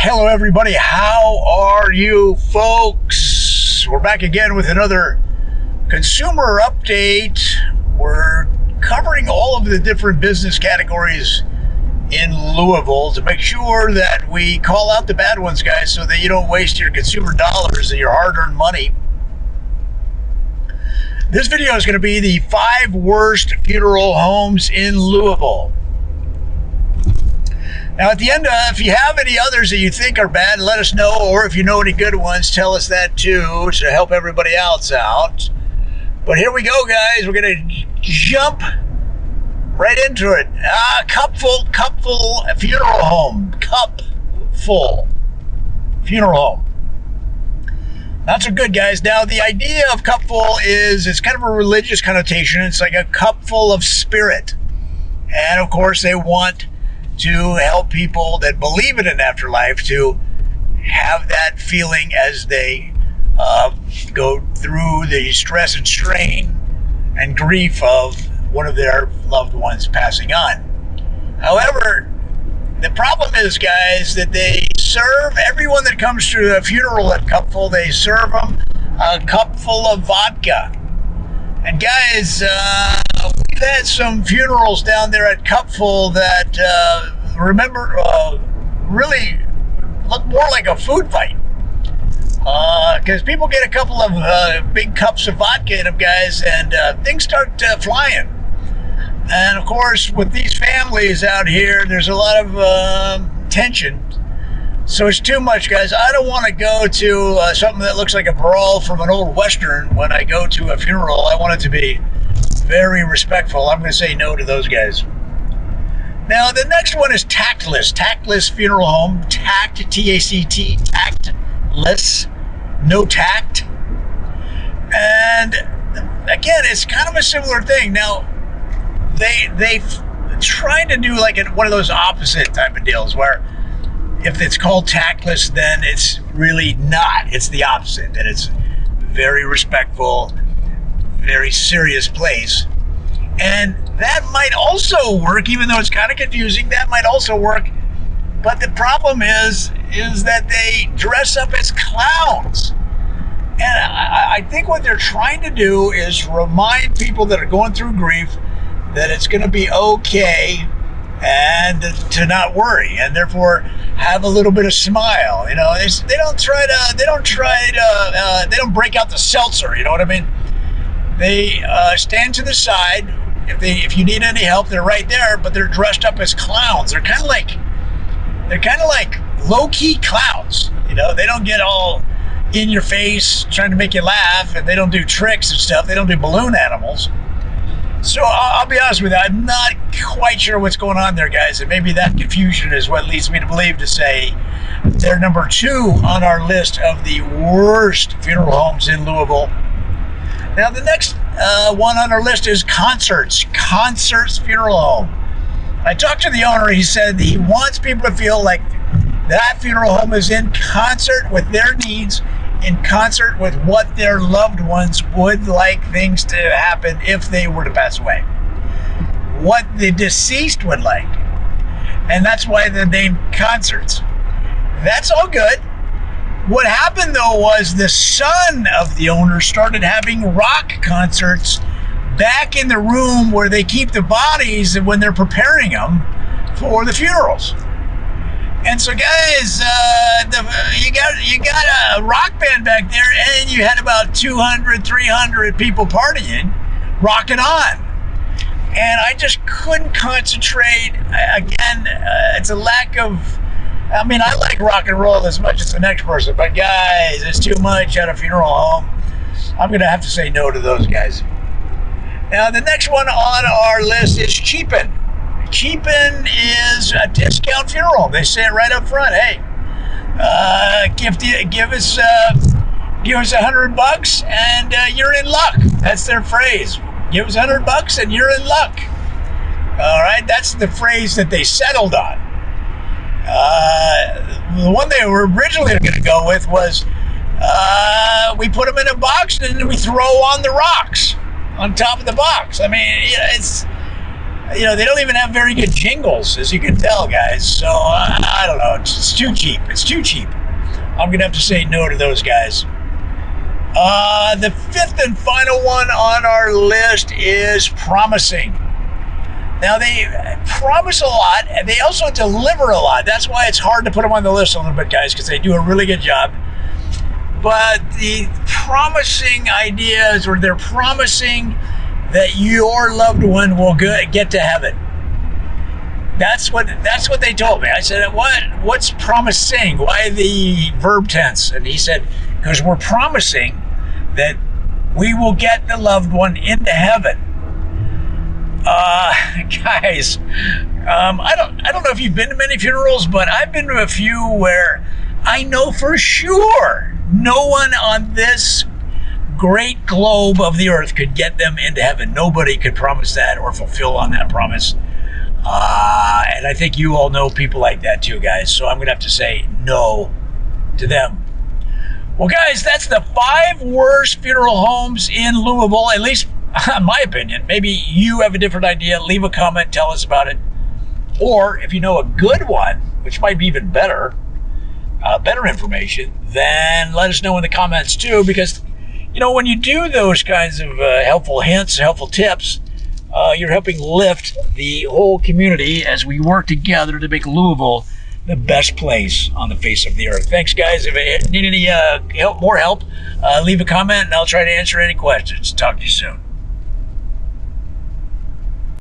Hello everybody, how are you folks? We're back again with another consumer update. We're covering all of the different business categories in Louisville to make sure that we call out the bad ones, guys, so that you don't waste your consumer dollars and your hard-earned money. This video is going to be the 5 worst funeral homes in Louisville. Now, at the end, if you have any others that you think are bad, let us know. Or if you know any good ones, tell us that too, to help everybody else out. But here we go, guys. We're going to jump right into it. Cupful funeral home. Cupful funeral home. Not so good, guys. Now, the idea of cupful is it's kind of a religious connotation. It's like a cupful of spirit. And, of course, they want to help people that believe in an afterlife to have that feeling as they go through the stress and strain and grief of one of their loved ones passing on. However, the problem is, guys, that they serve everyone that comes to a funeral at Cupful, they serve them a cupful of vodka. And guys, we've had some funerals down there at Cupful that really look more like a food fight. Because people get a couple of big cups of vodka in them, guys, and things start flying. And of course, with these families out here, there's a lot of tension. So it's too much, guys. I don't want to go to something that looks like a brawl from an old Western when I go to a funeral. I want it to be very respectful. I'm going to say no to those guys. Now, the next one is Tactless. Tactless Funeral Home. Tact, T-A-C-T, tactless. No tact. And again, it's kind of a similar thing. Now, they tried to do like one of those opposite type of deals where if it's called tactless, then it's really not. It's the opposite. And it's very respectful, very serious place. And that might also work, even though it's kind of confusing. That might also work. But the problem is that they dress up as clowns. And I think what they're trying to do is remind people that are going through grief that it's going to be okay and to not worry, and therefore have a little bit of smile. You know, they don't break out the seltzer. You know what I mean? They stand to the side. If you need any help, they're right there. But they're dressed up as clowns. They're kind of like low-key clowns. You know, they don't get all in your face trying to make you laugh, and they don't do tricks and stuff. They don't do balloon animals. So I'll be honest with you, I'm not quite sure what's going on there, guys, and maybe that confusion is what leads me to believe to say they're number 2 on our list of the worst funeral homes in Louisville. Now, the next one on our list is Concerts. Concerts Funeral Home. I talked to the owner. He said he wants people to feel like that funeral home is in concert with their needs, in concert with what their loved ones would like things to happen if they were to pass away, what the deceased would like. And that's why the name Concerts. That's all good. What happened, though, was the son of the owner started having rock concerts back in the room where they keep the bodies when they're preparing them for the funerals. And so, guys, you got a rock band back there, and you had about 200, 300 people partying, rocking on. And I just couldn't concentrate. Again, it's a lack of... I mean, I like rock and roll as much as the next person, but guys, it's too much at a funeral home. I'm going to have to say no to those guys. Now, the next one on our list is Cheapin. Cheapin is a discount funeral home. They say it right up front. Hey, give us $100 and you're in luck. That's their phrase. Give us $100 and you're in luck. All right, that's the phrase that they settled on. The one they were originally going to go with was we put them in a box and then we throw on the rocks on top of the box. I mean, it's they don't even have very good jingles, as you can tell, guys. So I don't know. It's too cheap. It's too cheap. I'm going to have to say no to those guys. The fifth and final one on our list is promising. Now, they promise a lot, and they also deliver a lot. That's why it's hard to put them on the list a little bit, guys, because they do a really good job. But the promising ideas, or they're promising that your loved one will get to heaven. That's what they told me. I said, what's promising? Why the verb tense? And he said, because we're promising that we will get the loved one into heaven. Guys, I don't know if you've been to many funerals, but I've been to a few where I know for sure no one on this great globe of the earth could get them into heaven. Nobody could promise that or fulfill on that promise. And I think you all know people like that too, guys. So I'm going to have to say no to them. Well, guys, that's the 5 worst funeral homes in Louisville, at least in my opinion. Maybe you have a different idea. Leave a comment, tell us about it. Or if you know a good one, which might be even better, better information, then let us know in the comments too, because, you know, when you do those kinds of helpful hints, helpful tips, you're helping lift the whole community as we work together to make Louisville the best place on the face of the earth. Thanks, guys. If you need any more help, leave a comment and I'll try to answer any questions. Talk to you soon.